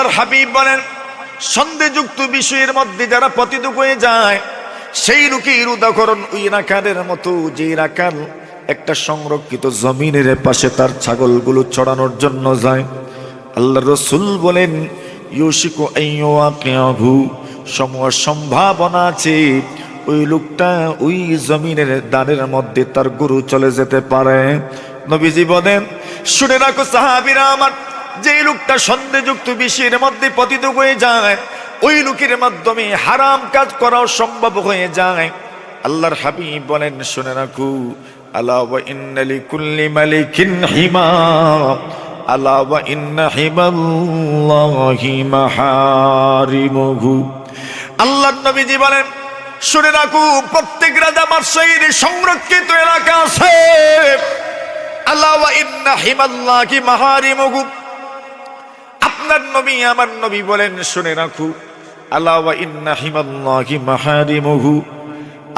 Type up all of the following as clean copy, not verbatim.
আল্লাহর হাবিব বলেন, সন্দেহযুক্ত বিষয়ের মধ্যে যারা পতিত হয়ে যায় সেই লোকের উদাহরণ ওই রাখালের মতো, যে রাখাল একটা সংরক্ষিত জমিনের পাশে তার ছাগলগুলো চড়ানোর জন্য যায়। আল্লাহ রসুল বলেন, ইউশিকু আইয়ুয়াকিয়াহু, সম্ভাবনা আছে ওই লোকটা ওই জমিনের দানের মধ্যে তার গরু চলে যেতে পারে। নবীজি বলেন, শুনে রাখো সাহাবীরা আমার, যে লোকটা সন্দেহযুক্ত বিষয়ের মধ্যে পতিত হয়ে যায় ওই লোকের মাধ্যমে হারাম কাজ করাও সম্ভব হয়ে যায়। আল্লাহর হাবিব বলেন, শুনে রাখো, আলা ওয়া ইন্না লিকুল্লি মালিকিন হিমা, আলা ওয়া ইন্না হিমাল্লাহি মাহারিমুহু। আল্লাহর নবীজি বলেন, শুনে রাখো, প্রত্যেক রাজা বাদশাহীর সংরক্ষিত এলাকা আছে। আলা ওয়া ইন্না হিমাল্লাহি মাহারিমুহু। আপনার নবী আমার নবী বলেন, শুনে রাখো, আলা ওয়া ইন্না হিমাল্লাহি মাহারিমুহু।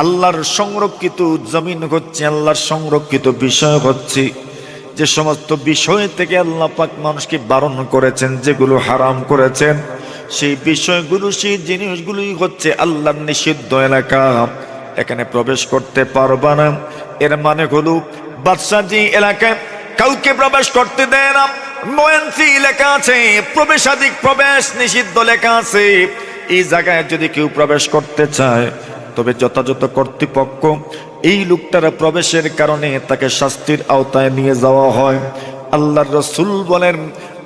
আল্লাহর সংরক্ষিত জমিন হচ্ছে, আল্লাহর সংরক্ষিত বিষয় হচ্ছে যে সমস্ত বিষয় থেকে আল্লাহ পাক মানুষকে বারণ করেছেন, যেগুলো হারাম করেছেন, সেই বিষয়গুলো, সেই জিনিসগুলোই হচ্ছে আল্লাহর নিষিদ্ধ এলাকা। এখানে প্রবেশ করতে পারবা না। এর মানে হলো বাদশা যে এলাকায় কাউকে প্রবেশ করতে দেয় না, নয়ান্সি লেখা আছে প্রবেশাধিক প্রবেশ নিষিদ্ধ লেখা আছে, এই জায়গায় যদি কেউ প্রবেশ করতে চায় তবে যথাযথ কর্তৃপক্ষ এই লোকটার প্রবেশের কারণে তাকে শাস্তির আওতায় নিয়ে যাওয়া হয়। আল্লাহর রাসূল বলেন,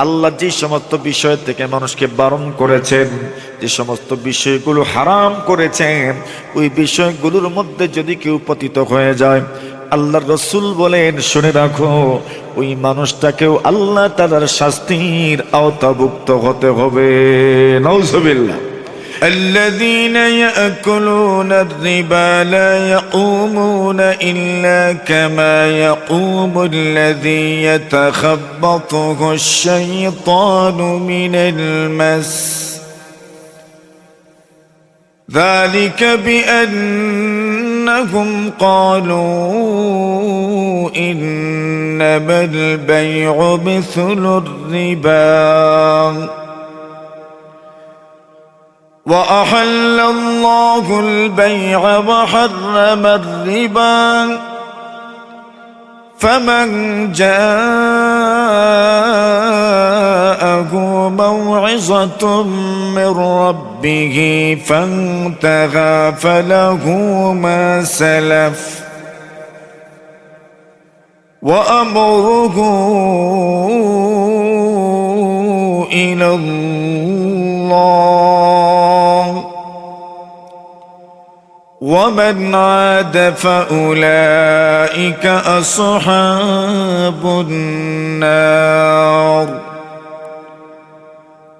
আল্লাহ যে সমস্ত বিষয় থেকে মানুষকে বারণ করেছেন, যে সমস্ত বিষয়গুলো হারাম করেছেন, ওই বিষয়গুলোর মধ্যে যদি কেউ পতিত হয়ে যায়, আল্লাহর রাসূল বলেন, শুনে রাখো, ওই মানুষটাকেও আল্লাহ তাআলার শাস্তির আওতাভুক্ত হতে হবে। নাউজুবিল্লাহ। الذين يأكلون الربا لا يقومون إلا كما يقوم الذي يتخبطه الشيطان من المس ذلك بأنهم قالوا إنما البيع مثل الربا وأحل الله البيع وحرم الربا فمن جاءه موعظة من ربه فانتهى فله ما سلف وأمره إلى الله ومن عاد فأولئك أصحاب النار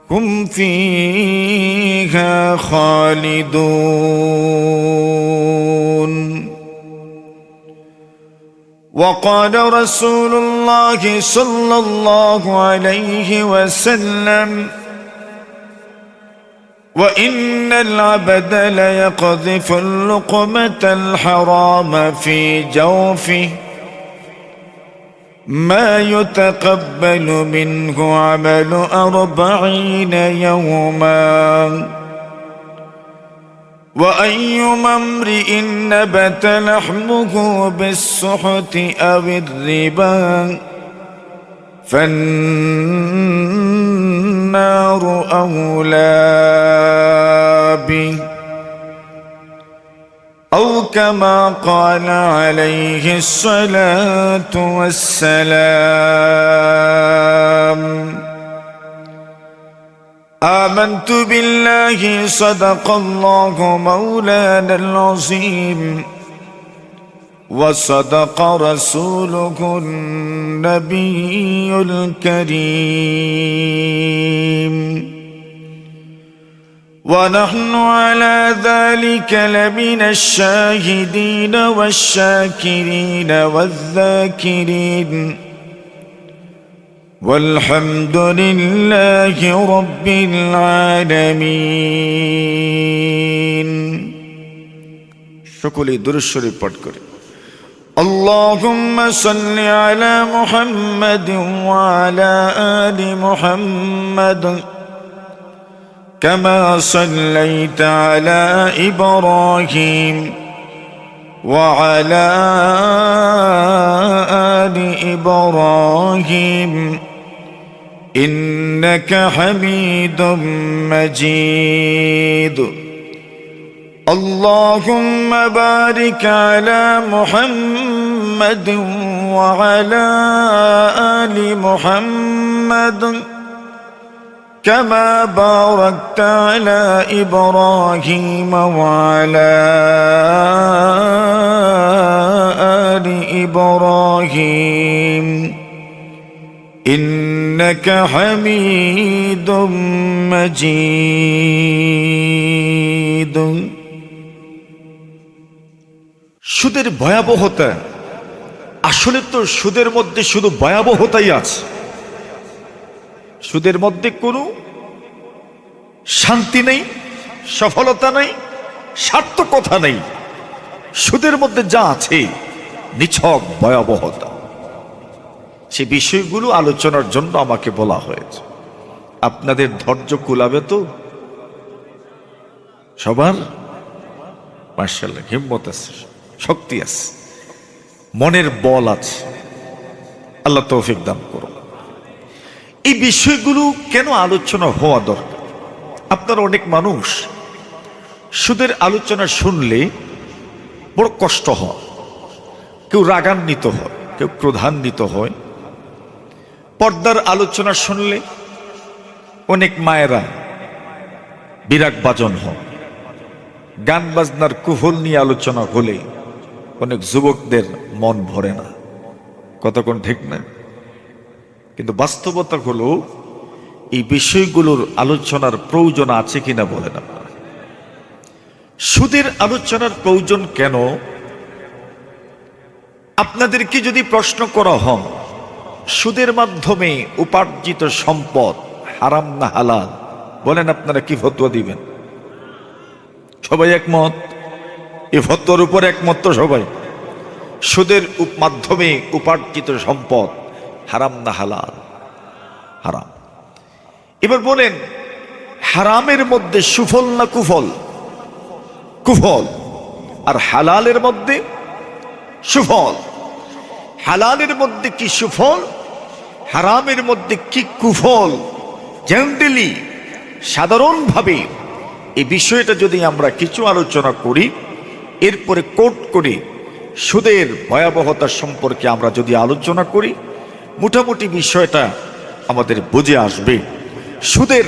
هم فيها خالدون. وقال رسول الله صلى الله عليه وسلم وإن العبد ليقذف اللقمة الحرام في جوفه ما يتقبل منه عمل 40 يوما وأيما امرئ نبت لحمه بالسحت أو الربا فالنار أولى به أو كما قال عليه الصلاة والسلام. آمنت بالله صدق الله مولانا العظيم وصدق رسوله النبي الكريم ونحن على ذلك لمن الشاهدين والشاكرين والذاكرين والحمد لله رب العالمين. সকলে দুরূদ শরীফ পাঠ করে اللهم صل على محمد وعلى آل محمد كما صليت على إبراهيم وعلى آل إبراهيم إنك حميد مجيد اللهم بارك على محمد وعلى آل محمد كما باركت على إبراهيم وعلى آل إبراهيم إنك حميد مجيد সুদের ভয়াবহতা, আসলে তো সুদের মধ্যে শুধু ভয়াবহতাই আছে। সুদের মধ্যে কোনো শান্তি নেই, সফলতা নেই, সার্থকতা নেই। সুদের মধ্যে যা আছে নিছক ভয়াবহতা। সে বিষয়গুলো আলোচনার জন্য আমাকে বলা হয়েছে। আপনাদের ধৈর্য কুলাবে তো? সবার মাশাআল্লাহ হিম্মত আছে, শক্তি আছে, মনের বল আছে। আল্লাহ তৌফিক দান করুন। এই বিষয়গুলো কেন আলোচনা হওয়া দরকার? আপনার অনেক মানুষ সুদের আলোচনা শুনলে বড় কষ্ট হয়, কেউ রাগান্বিত হয়, কেউ ক্রোধান্বিত হয়। পর্দার আলোচনা শুনলে অনেক মায়েরা বিরাগভাজন হয়। গান বাজনার কুফল নিয়ে আলোচনা হলে অনেক যুবকদের মন ভরে না। কতক্ষণ ঠিক না? কিন্তু বাস্তবতা হলো এই বিষয়গুলোর আলোচনার প্রয়োজন আছে কিনা বলেন আপনারা। সুদের আলোচনার প্রয়োজন কেন? আপনাদেরকে যদি প্রশ্ন করা হয় সুদের মাধ্যমে উপার্জিত সম্পদ হারাম না হালাল, বলেন আপনারা কি ফতোয়া দিবেন? সবাই একমত? এই ফতোয়ার উপর একমত তো সবাই? সুদের মাধ্যমে উপার্জিত সম্পদ হারাম না হালাল? হারাম। এবার বলেন হারামের মধ্যে সুফল না কুফল? কুফল। আর হালালের মধ্যে সুফল। হালালের মধ্যে কি সুফল, হারামের মধ্যে কি কুফল, জেনারেলি সাধারণভাবে এই বিষয়টা যদি আমরা কিছু আলোচনা করি, এরপরে কোট করে সুদের ভয়াবহতা সম্পর্কে আমরা যদি আলোচনা করি, মোটামুটি বিষয়টা আমাদের বুঝে আসবে। সুদের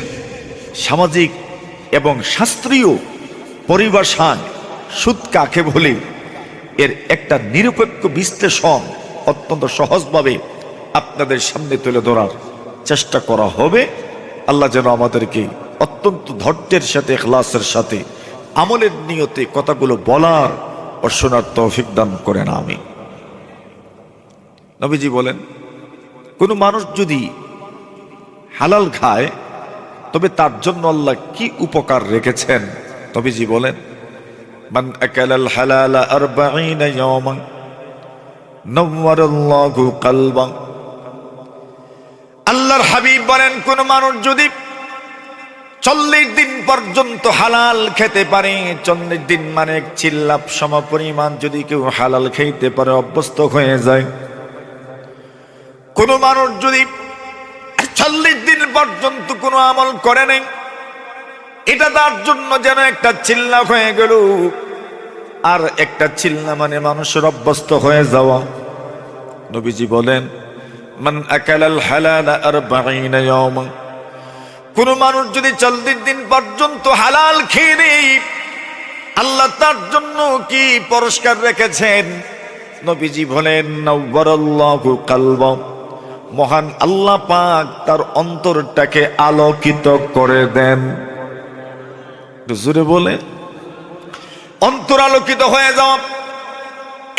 সামাজিক এবং শাস্ত্রীয় পরিভাষায় সুদ কাকে বলে এর একটা নিরপেক্ষ বিশ্লেষণ অত্যন্ত সহজভাবে আপনাদের সামনে তুলে ধরার চেষ্টা করা হবে। আল্লাহ যেন আমাদেরকে অত্যন্ত ধৈর্যের সাথে, ইখলাসের সাথে, আমলের নিয়তে কথাগুলো বলার ও শোনার তৌফিক দান করেন, আমিন। নবীজি বলেন কোনো মানুষ যদি হালাল খায় তবে তার জন্য আল্লাহ কি উপকার রেখেছেন। নবীজি বলেন মান আকালাল হালালা 40 ইয়াওমান নাওয়ারাল্লাহু কলবান। আল্লাহর হাবিব বলেন কোন মানুষ যদি 40 দিন পর্যন্ত হালাল খেতে পারে, 40 দিন মানে এক চিল্লাপ সমপরিমাণ যদি কেউ হালাল খেতে পারে, অভ্যস্ত হয়ে যায়। কোন মানুষ যদি 40 দিন পর্যন্ত কোনো আমল করে নাই, এটা তার জন্য যেন একটা চিল্লা হয়ে গেল। আর একটা চিল্লা মানে মানুষের অভ্যস্ত হয়ে যাওয়া। নবীজি বলেন মান আকালাল হালালা 40 ইয়াওমান, কোন মানুষ যদি 40 দিন পর্যন্ত হালাল খেয়ে নেই, আল্লাহ তার জন্য কি পুরস্কার রেখেছেন? নবীজি বলেন নাওয়ারাল্লাহু কলবা, মহান আল্লাহ পাক তার অন্তরটাকে আলোকিত করে দেন। জোরে বলে অন্তর আলোকিত হয়ে যাওয়া।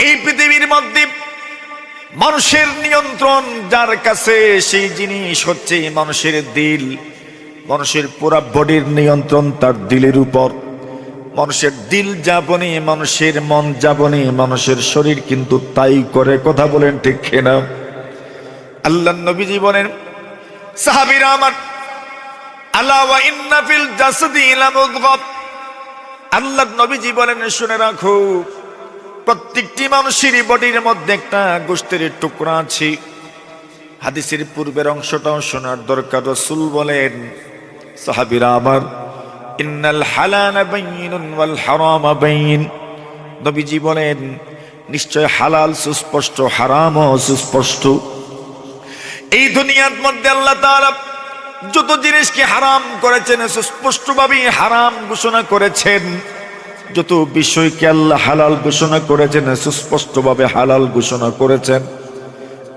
এই পৃথিবীর মধ্যে মানুষের নিয়ন্ত্রণ যার কাছে, সেই জিনিস হচ্ছে মানুষের দিল। মানুষের পুরা বডির নিয়ন্ত্রণ তার দিলের উপর। মানুষের দিল যাপনে, মানুষের মন যাপনে, মানুষের শরীর কিন্তু তাই করে। কথা বলেন ঠিক কিনা? আল্লাহ নবীজি বলেন সাহাবীরা আমার আলা ওয়া ইন্না ফিল জাসাদি লামুদগাত, আল্লাহর নবীজি বলেন শুনে রাখো, প্রত্যেকটি মানুষের বডির মধ্যে একটা গোশতের টুকরা আছে। হাদিসের পূর্বের অংশটাও শোনার দরকার। রাসূল বলেন, সাহাবীরা আমার, ইন্নাল হালালা বাইয়িনুন ওয়াল হারামা বাইয়িন, নবীজি বলেন নিশ্চয় হালাল সুস্পষ্ট, হারামও সুস্পষ্ট। এই দুনিয়ার মধ্যে আল্লাহ তাআলা যত জিনিসকে হারাম করেছেন সুস্পষ্টভাবে হারাম ঘোষণা করেছেন, যত বিষয়কে আল্লাহ হালাল ঘোষণা করেছেন সুস্পষ্টভাবে হালাল ঘোষণা করেছেন।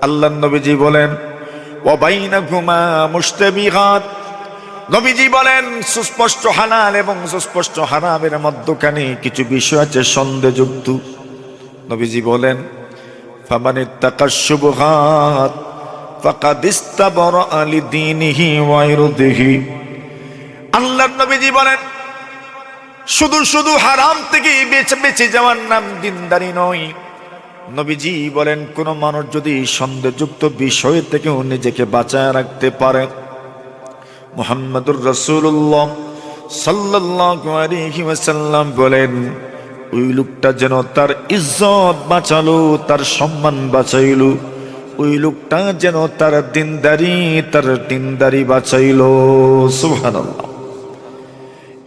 আল্লাহ নবীজি বলেন ওয়া বাইনাকুমা মুশতাবিহাত, নবীজি বলেন সুস্পষ্ট হালাল এবং সুস্পষ্ট হারামের মধ্যখানে কিছু বিষয় আছে সন্দেহযুক্ত। নবীজি বলেন ফামানিত্তাকাশ শুবহাত ফাকাদ ইস্তাবরা লিদীনিহি ওয়া ইরদিহি, আল্লাহর নবীজি বলেন শুধু শুধু হারাম থেকে বেঁচে যাওয়ার নাম দিনদারি নয়। নবীজি বলেন কোন মানুষ যদি সন্দেহযুক্ত বিষয় থেকেও নিজেকে বাঁচায় রাখতে পারে, মুহাম্মদুর রাসূলুল্লাহ সাল্লাল্লাহু আলাইহি ওয়াসাল্লাম বলেন ওই লোকটা যেন তার ইজ্জত বাঁচালো, তার সম্মান বাঁচাইলো, ওই লোকটা যেন তার দিনদারি বাঁচাইলো। সুবহানাল্লাহ।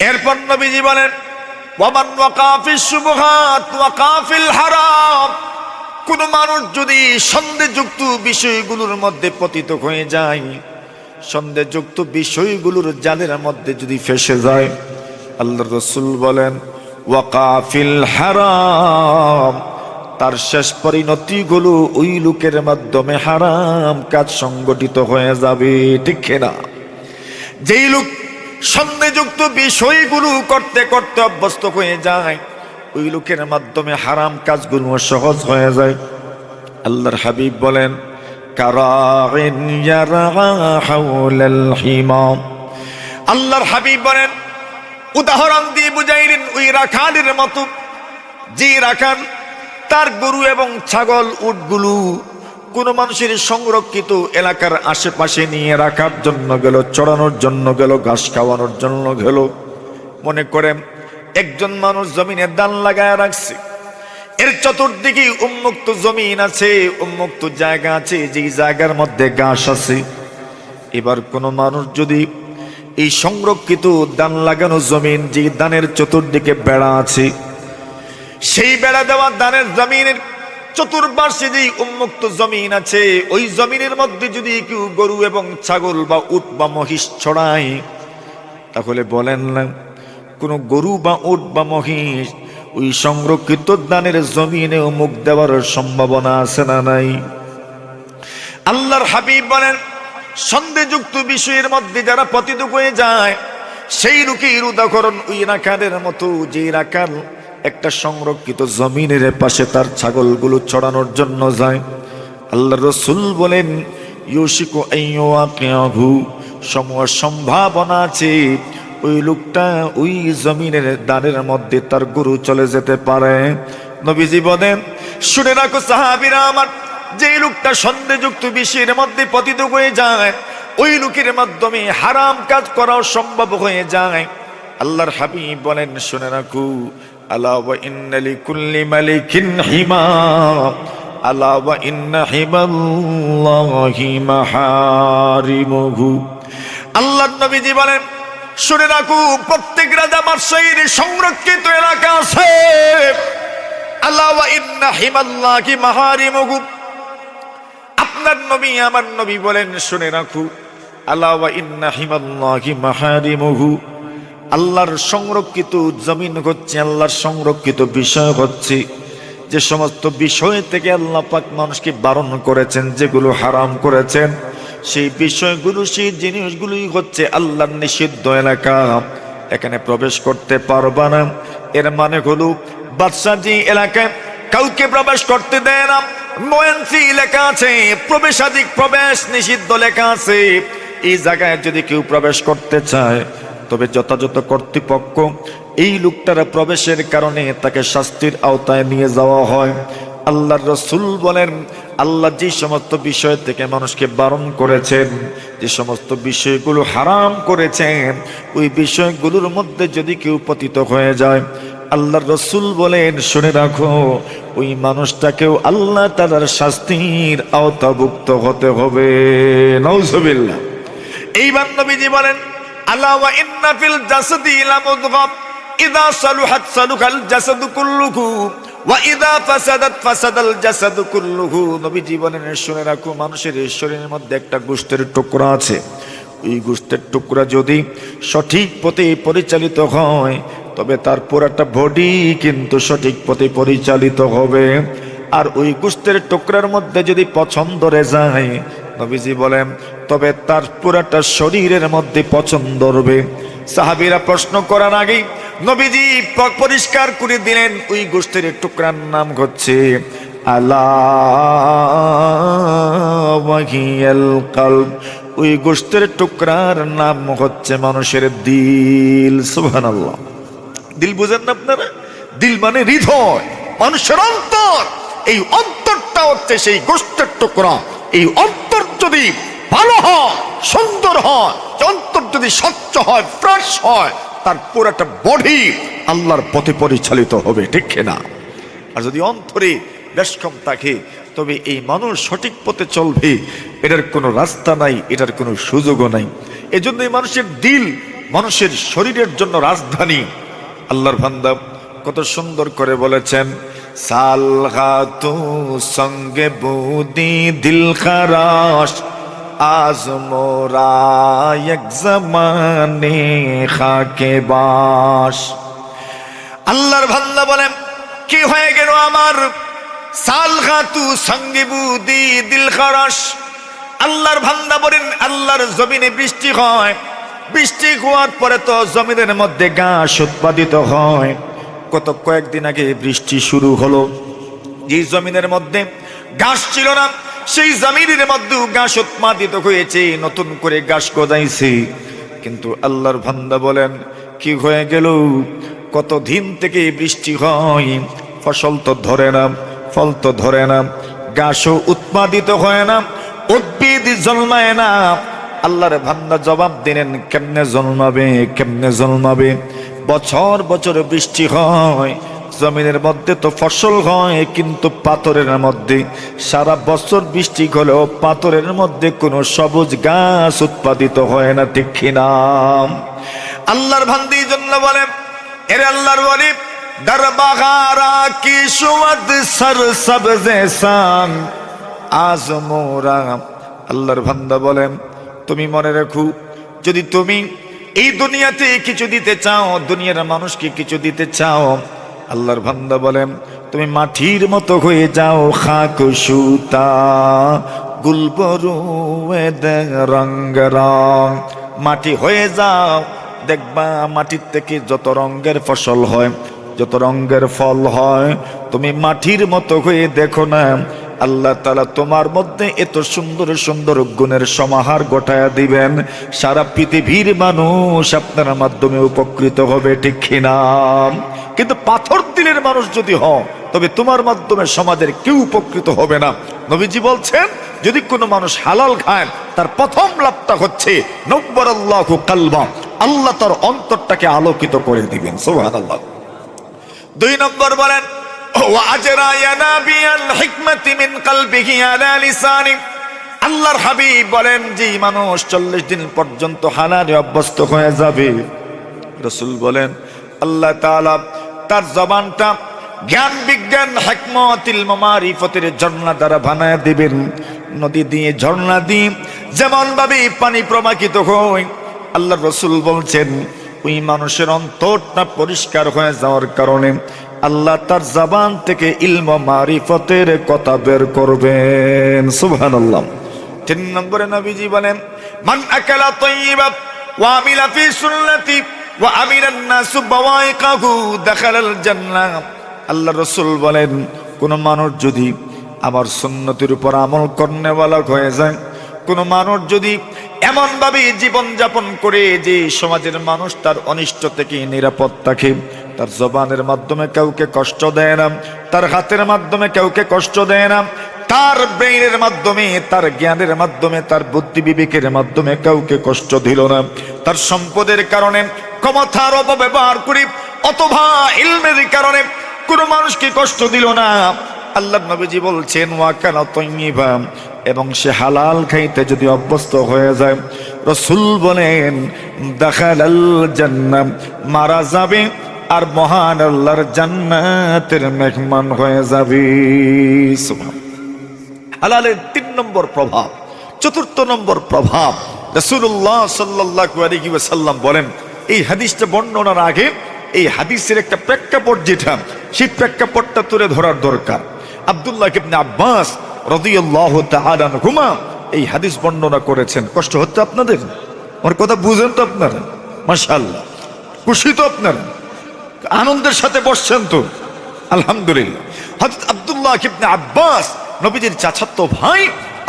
এরপর নবীজি বলেন ওয়ামান ওয়াকা ফিশ শুবহাত ওয়াকা ফিল হারাম, কোন মানুষ যদি সন্দেহযুক্ত বিষয়গুলোর মধ্যে পতিত হয়ে যায়, সন্দেহযুক্ত বিষয়গুলোর জালের মধ্যে যদি ফেসে যায়, আল্লাহর রাসূল বলেন ওয়াকা ফিল হারাম, তার শেষ পরিণতিগুলো ওই লোকের মাধ্যমে হারাম কাজ সংগঠিত হয়ে যাবে। ঠিক না? যেই লোক সন্দেহযুক্ত বিষয়গুলো করতে করতে অভ্যস্ত হয়ে যায়, ওই লোকের মাধ্যমে হারাম কাজগুলো সহজ হয়ে যায়। আল্লাহর হাবিব বলেন কারাইন ইয়ারা হাওলাল হিমা, আল্লাহর হাবিব বলেন উদাহরণ দিয়ে বুঝাইলেন ওই রাখালের মতো, যে রাখাল তার গরু এবং ছাগল উটগুলো কোন মানুষের সংরক্ষিত এলাকার আশেপাশে নিয়ে রাখার জন্য গেল, চড়ানোর জন্য গেল, ঘাস খাওয়ানোর জন্য গেল। মনে করেন একজন মানুষ জমিনে দান লাগায় রাখছে, এর চতুর্দিকে উন্মুক্ত জমিন আছে, উন্মুক্ত জায়গা আছে, যেই জায়গার মধ্যে ঘাস আছে। এবার কোন মানুষ যদি এই সংরক্ষিত দান লাগানো জমিন, যে দানের চতুর্দিকে বেড়া আছে, সেই বেড়া দেওয়া দানের জমিনের চতুর্পার্শ্বে যে উন্মুক্ত জমিন আছে, ওই জমিনের মধ্যে যদি কেউ গরু এবং ছাগল বা উট বা মহিষ ছড়ায়, তাহলে বলেন না কোন গরু বা উট বা মহিষ ওই সংরক্ষিত দানের জমিনে মুখ দেওয়ার সম্ভাবনা আছে না নাই? আল্লাহর হাবিব বলেন সন্দেহযুক্ত বিষয়ের মধ্যে যারা পতিত হয়ে যায়, সেই লোকের উদাহরণ ওই রাখালের মতো, যে রাখাল একটা সংরক্ষিত জমিনের পাশে তার ছাগলগুলো চড়ানোর জন্য যায়। আল্লাহর রাসূল বলেন ইউশিকু আইয়ুয়াকিহু, সম্ভাবনা আছে ওই লোকটা ওই জমিনের দানের মধ্যে তার গরু চলে যেতে পারে। নবীজি বলেন শুনে রাখো সাহাবীরা আমার, যে লোকটা সন্দেহযুক্ত বিষয়ের মধ্যে পতিত হয়ে যায়, ওই লোকের মাধ্যমে হারাম কাজ করাও সম্ভব হয়ে যায়। আল্লাহর হাবিব বলেন শুনে রাখো আলা ওয়া ইন্না লিকুল্লি মালিকিন হিমা, আলা ওয়া ইন্না হিমাল্লাহি মাহারিমুহু, আল্লাহর নবীজি বলেন শুনে রাখো প্রত্যেক রাজা বাদশাহীর সংরক্ষিত এলাকা আছে। আলা ওয়া ইন্না হিমাল্লাহি মাহারিমুহু, আপনার নবী আমার নবী বলেন শুনে রাখো আলা ওয়া ইন্না হিমাল্লাহি মাহারিমুহু, আল্লাহর সংরক্ষিত জমিন হচ্ছে, আল্লাহর সংরক্ষিত বিষয় হচ্ছে যে সমস্ত বিষয় থেকে আল্লাহ পাক মানুষকে বারণ করেছেন, যেগুলো হারাম করেছেন, সেই বিষয়গুলো সেই জিনিসগুলোই হচ্ছে আল্লাহর নিষিদ্ধ এলাকা। এখানে প্রবেশ করতে পারবা না, এর মানে হলো বাদশা যে এলাকায় কাউকে প্রবেশ করতে দেয় না, নয়ান্সি লেখা আছে প্রবেশাধিক প্রবেশ নিষিদ্ধ লেখা আছে, এই জায়গায় যদি কেউ প্রবেশ করতে চায় তবে যথাযথ কর্তৃপক্ষ এই লোকটার প্রবেশের কারণে তাকে শাস্তির আওতায় নিয়ে যাওয়া হয়। আল্লাহর রাসূল বলেন আল্লাহ যে সমস্ত বিষয় থেকে মানুষকে বারণ করেছেন, যে সমস্ত বিষয়গুলো হারাম করেছেন, ওই বিষয়গুলোর মধ্যে যদি কেউ পতিত হয়ে যায়, আল্লাহর রাসূল বলেন শুনে রাখো, ওই মানুষটাকেও আল্লাহ তাআলার শাস্তির আওতাভুক্ত হতে হবে। নাউজুবিল্লাহ। এইবার নবীজি বলেন আলা ওয়া ইন্না ফিল জাসাদি লামুদগা ইযা সালুহাত সালুহাল জাসাদু কুল্লুহু ওয়া ইযা ফাসাদাত ফাসাদাল জাসাদু কুল্লুহু। নবীজি বলেন শুনে রাখো, মানুষের শরীরের মধ্যে একটা গোশতের টুকরা আছে। ওই গোশতের টুকরা যদি সঠিক পথে পরিচালিত হয়, তবে তার পুরাটা বডি কিন্তু সঠিক পথে পরিচালিত হবে। আর ওই গোশতের টুকরার মধ্যে যদি পছন্দ রে যায়, নবীজি বলেন তবে তার পুরাটা শরীরের মধ্যে পছন্দ হবে। সাহাবীরা প্রশ্ন করার আগেই নবীজি পরিষ্কার করে দিলেন ওই গোশতের টুকরার নাম হচ্ছে আলা ওয়াহিয়াল কলব। ওই গোশতের টুকরার নাম হচ্ছে মানুষের দিল। সুবহানাল্লাহ। দিল বুঝেন না আপনারা? দিল মানে হৃদয়, মানুষের অন্তর। এই অন্তরটা হচ্ছে সেই গোশতের টুকরা। এই অন্তর যদি ভালো হয়, সুন্দর হয়, অন্তর যদি স্বচ্ছ হয়, ফ্রেশ হয়, তার পুরোটা বডি আল্লাহর পথে পরিচালিত হবে, ঠিক কিনা? আর যদি অন্তরে বেশকম থাকে, তবে এই মানুষ সঠিক পথে চলবে, এটার কোনো রাস্তা নাই, এটার কোনো সুযোগও নাই। এজন্য এই মানুষের দিল মানুষের শরীরের জন্য রাজধানী। আল্লাহর বান্দা কত সুন্দর করে বলেছেন, সালহাতু সঙ্গে বুদি দিল খারাস আজ মোরা এক জামানে খাকে বাস। আল্লাহর বান্দা বলেন কি হয়ে গেল আমার? সালহাতু সঙ্গে বুদি দিল খারাস। আল্লাহর বান্দা বলেন আল্লাহর জমিনে বৃষ্টি হয়, বৃষ্টি হওয়ার পরে তো জমিনের মধ্যে ঘাস উৎপাদিত হয়। কত কয়েকদিন আগে বৃষ্টি শুরু হলো, যে জমিনের মধ্যে ঘাস ছিল না, সেই জমিনের মধ্যে ঘাস উৎপাদিত হয়েছে, নতুন করে ঘাস গজাইছে। কিন্তু আল্লাহর বান্দা বলেন কি হয়ে গেল? কত দিন থেকে বৃষ্টি হয়, ফসল তো ধরে না, ফল তো ধরে না, ঘাসও উৎপাদিত হয় না, উদ্ভিদ জন্মায় না। আল্লাহর বান্দা জবাব দিলেন কেমনে জন্মাবে, কেমনে জন্মাবে? বছর বছর বৃষ্টি হয়, জমিনের মধ্যে তো ফসল হয়, কিন্তু পাথরের মধ্যে সারা বছর বৃষ্টি হলেও পাথরের মধ্যে কোনো সবুজ গাছ উৎপাদিত হয় না, ঠিক কিনা? আল্লাহর বান্দি জন্য বলেন এর আল্লাহর ওয়ালি দরবাগারা কি সুয়াদ সর সবজে সাং আজ মোরা। আল্লাহর বান্দা বলেন তুমি মনে রাখো, যদি তুমি এই দুনিয়াতে কিছু দিতে চাও, দুনিয়ার মানুষকে কিছু দিতে চাও, আল্লাহর বান্দা বলেন তুমি মাটির মতো হয়ে যাও, খাক সুতা গুলবরু রঙ রং। মাটি হয়ে যাও, দেখবা মাটির থেকে যত রঙের ফসল হয়, যত রঙের ফল হয়, তুমি মাটির মতো হয়ে দেখো না, আল্লাহ তাআলা তোমার মধ্যে এত সুন্দর সুন্দর গুণের সমাহার ঘটায়া দিবেন, সারা পৃথিবীর মানুষ আপনার মাধ্যমে উপকৃত হবে, ঠিক কিনা? কিন্তু পাথর দিলের মানুষ যদি হও, তবে তোমার মাধ্যমে সমাজের কেউ উপকৃত হবে না। নবীজি বলছেন যদি কোনো মানুষ হালাল খায়, তার প্রথম লাভটা হচ্ছে নব্বরাল্লাহু কালবা, আল্লাহ তার অন্তরটাকে আলোকিত করে দিবেন। সুবহানাল্লাহ। 2 নম্বর বলেন ওয়াজরা ইয়ানাবিয়াল হিকমাতি মিন কলবিহি আলা লিসানি। আল্লাহর হাবিব বলেন যে মানুষ 40 দিন পর্যন্ত হালালে অভ্যস্ত হয়ে যাবে, রাসূল বলেন আল্লাহ তাআলা তার জবানটা জ্ঞান বিজ্ঞান হিকমত ইলম মারিফতের ঝর্ণা দ্বারা বানায় দিবেন। নদী দিয়ে ঝর্ণা দিয়ে যেমন ভাবে পানি প্রবাহিত হয়, আল্লাহর রাসূল বলছেন ওই মানুষের অন্তরটা পরিষ্কার হয়ে যাওয়ার কারণে আল্লাহ তার জবান থেকে ইলম মারিফতের কথা বের করবেন। সুবহানাল্লাহ। 3 নম্বরে নবীজি বলেন মান আকালা তাইয়্যিবা ওয়া আমিলা ফি সুন্নতি ওয়া আমিরান নাসু বাওয়াইকাহু দাখালাল জান্নাহ। আল্লাহর রাসূল বলেন কোন মানুষ যদি আমার সুন্নতের উপর আমল করনেওয়ালা হয়ে যায়, কোন মানুষ যদি এমন ভাবে জীবন যাপন করে যে সমাজের মানুষ তার অনিষ্ট থেকে নিরাপদ থাকে, তার জবানের মাধ্যমে কাউকে কষ্ট দেয় না, তার হাতের মাধ্যমে কাউকে কষ্ট দেয় না, তার ব্রেইনের মাধ্যমে, তার জ্ঞানের মাধ্যমে, তার বুদ্ধি বিবেকের মাধ্যমে কাউকে কষ্ট দিল না। তার সম্পদের কারণে, ক্ষমতার অপব্যবহার করে অথবা ইলমের কারণে কোনো মানুষকে কষ্ট দিল না। আল্লাহর নবীজি বলছেন ওয়াকানা তাইয়্যিবা, এবং সে হালাল খাইতে যদি অভ্যস্ত হয়ে যায়, রাসূল বলেন দাখালাল জান্নাহ, মারা যাবে আর মহান আল্লাহর জান্নাতের মেহমান হয়ে যাবে। সুবহান। হালালের 3 নম্বর প্রভাব। 4 নম্বর প্রভাব, রাসূলুল্লাহ সাল্লাল্লাহু আলাইহি ওয়াসাল্লাম বলেন, এই হাদিসটা বর্ণনার আগে এই হাদিসের একটা প্রেক্ষাপট যেটা, সেই প্রেক্ষাপটটা তুলে ধরার দরকার। আব্দুল্লাহ ইবনে আব্বাস রাদিয়াল্লাহু তাআলা আনহুমা এই হাদিস বর্ণনা করেছেন। কষ্ট হচ্ছে আপনাদের? আমার কথা বুঝেন তো আপনারা? মাশাআল্লাহ, খুশি তো আপনারা? আনন্দের সাথে বসছেন তো? আলহামদুলিল্লাহ। হযরত আব্দুল্লাহ ইবনে আব্বাস, নবীজির চাচাতো ভাই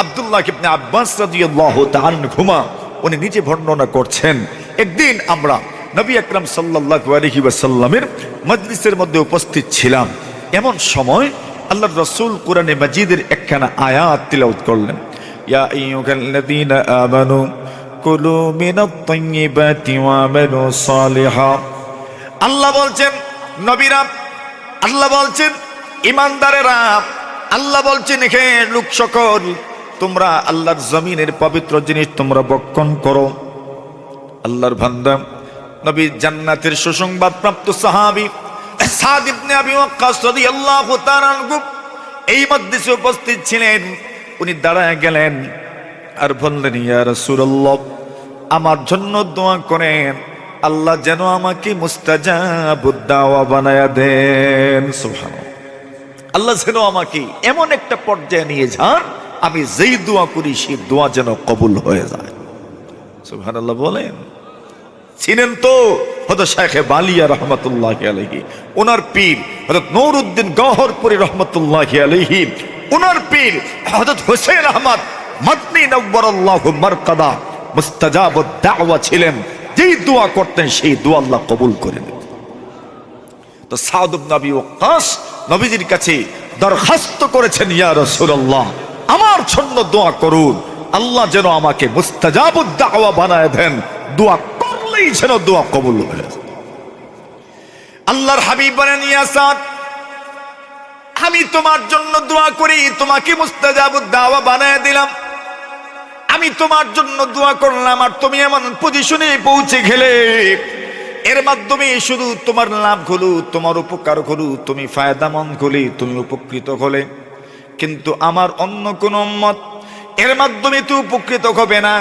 আব্দুল্লাহ ইবনে আব্বাস রাদিয়াল্লাহু তাআলা আনহুমা, উনি নিজে বর্ণনা করছেন, একদিন আমরা নবী আকরাম সাল্লাল্লাহু আলাইহি ওয়াসাল্লামের মজলিসের মধ্যে উপস্থিত ছিলাম। এমন সময় আল্লাহর রাসূল কোরআনে মাজিদের একখানা আয়াত তিলাওয়াত করলেন, ইয়া আইয়ুহাল্লাযীনা আমানু কুলু মিনাত তাইয়্যিবাতি ওয়া'মালু সালিহা। আল্লাহ বলছেন নবীরা, আল্লাহ বলছেন ঈমানদারেরা, আল্লাহ বলছেন হে লোক সকল, তোমরা আল্লাহর জমিনের পবিত্র জিনিস তোমরা ভক্ষণ করো। আল্লাহর বান্দা নবী জান্নাতের সুসংবাদ প্রাপ্ত সাহাবী সাদ ইবনে আবি ওয়াক্কাস রাদিয়াল্লাহু তাআলা আনহু এই মজলিসে উপস্থিত ছিলেন। উনি দাঁড়ায় গেলেন আর বললেন, ইয়া রাসূলুল্লাহ, আমার জন্য দোয়া করেন, আল্লাহ যেন আমাকে মুস্তাজাবুদ দাওয়া বানায়া দেন। সুবহানাল্লাহ। আল্লাহ যেন আমাকে এমন একটা পর্যায়ে নিয়ে যান, আমি যেই দোয়া করি সেই দোয়া যেন কবুল হয়ে যায়। সুবহানাল্লাহ বলেন। ছিলেন তো হযরত শাইখে বালিয়া রাহমাতুল্লাহি আলাইহি, ওনার পীর হযরত নূরউদ্দিন গওহরপুরী রাহমাতুল্লাহি আলাইহি, ওনার পীর হযরত হোসেন আহমদ মদনী নওয়ারাল্লাহু মারকাদা মুস্তাজাবুদ দাওয়া ছিলেন। যেই দোয়া করতেন সেই দোয়া আল্লাহ কবুল করে নিতেন। তো সাদ ইবনে আবি ওয়াক্কাস নবীজির কাছে দরখাস্ত করেছেন, ইয়া রাসূলুল্লাহ, আমার জন্য দোয়া করুন, আল্লাহ যেন আমাকে মুস্তাজাবুদ দাওয়া বানায় দেন, দোয়া করলেই যেন দোয়া কবুল হয়ে যায়। আল্লাহর হাবিব বলেন, ইয়া সাদ, আমি তোমার জন্য দোয়া করি, তোমাকে মুস্তাজাবুদ দাওয়া বানায় দিলাম। আমি তোমার জন্য দোয়া করলাম আর তুমি এমন পজিশনে পৌঁছে গেলে, এর মাধ্যমে শুধু তোমার লাভ হলো, তোমার উপকার হলো, তুমি ফায়দামন্দ হলে, তুমি উপকৃত হলে, কিন্তু আমার অন্য কোন উম্মত এর মাধ্যমে তো উপকৃত হবে না।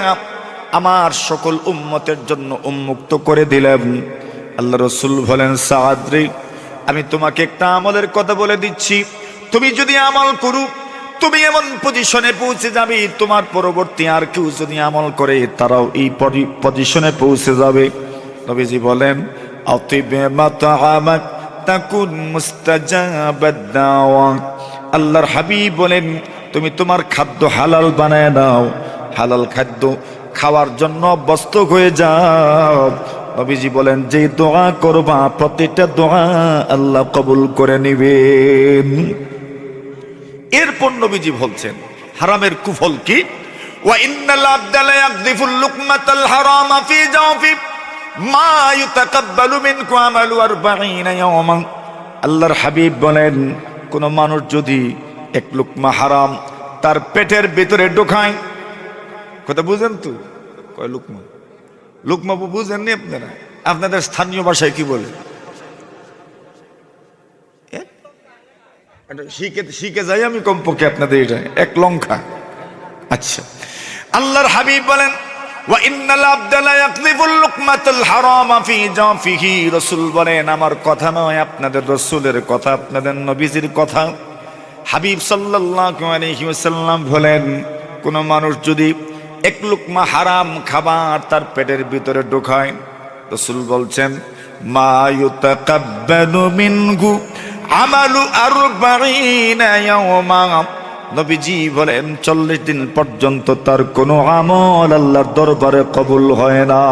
আমার সকল উম্মতের জন্য উন্মুক্ত করে দিলাম। আল্লাহ রাসূল বলেন, সাদ রে, আমি তোমাকে একটা আমলের কথা বলে দিচ্ছি, তুমি যদি আমল করো, তুমি এমন পজিশনে পৌঁছে যাবে, তোমার পরবর্তী আর কেউ যদি আমল করে তারাও এই পজিশনে পৌঁছে যাবে। নবীজি বলেন, আতিবে মাতাআমাক তাকুন মুস্তাজাবাদ দাওয়া। আল্লাহর হাবিব বলেন, তুমি তোমার খাদ্য হালাল বানায় নাও, হালাল খাদ্য খাওয়ার জন্য অভ্যস্ত হয়ে যাও। নবীজি বলেন, যে দোয়া করবা প্রতিটা দোয়া আল্লাহ কবুল করে নেবেন। এরপর নবীজি বলছেন হারামের কুফল কি, ওয়া ইন্নাল আবদা লা ইয়াকযিফুল লুকমাতাল হারামা ফি জাওফি মা ইউতাকাব্বালু মিনকু আমালু 40 ইয়াওমান। আল্লাহর হাবিব বলেন, কোন মানুষ যদি এক লুকমা হারাম তার পেটের ভিতরে ঢোকায়, কথা বুঝেন তো? কয় লুকমা, লুকমা বুঝেননি আপনারা? আপনাদের স্থানীয় ভাষায় কি বলে? শিখে যাই আমি কমপক্ষে আপনাদের, এটা এক লঙ্কা। আচ্ছা, আল্লাহর হাবিব বলেন, ওয়া ইন্নাল আবদা লা ইয়াকযিফুল লুকমাতাল হারামা ফি জাওফিহি। রাসূল বলেন, আমার কথা নয়, আপনাদের রাসূলের কথা, আপনাদের নবীজির কথা। হাবিব সাল্লাল্লাহু আলাইহি ওয়াসাল্লাম বলেন, কোন মানুষ যদি এক লুকমা হারাম খাবার তার পেটের ভিতরে ঢোকায়, রাসূল বলছেন, মা ইউতাকাব্বালু মিনহু আমালু 40 ইয়াওমা। নবীজি বলেন, 40 দিন পর্যন্ত তার কোনো আমল আল্লাহর দরবারে কবুল হয় না।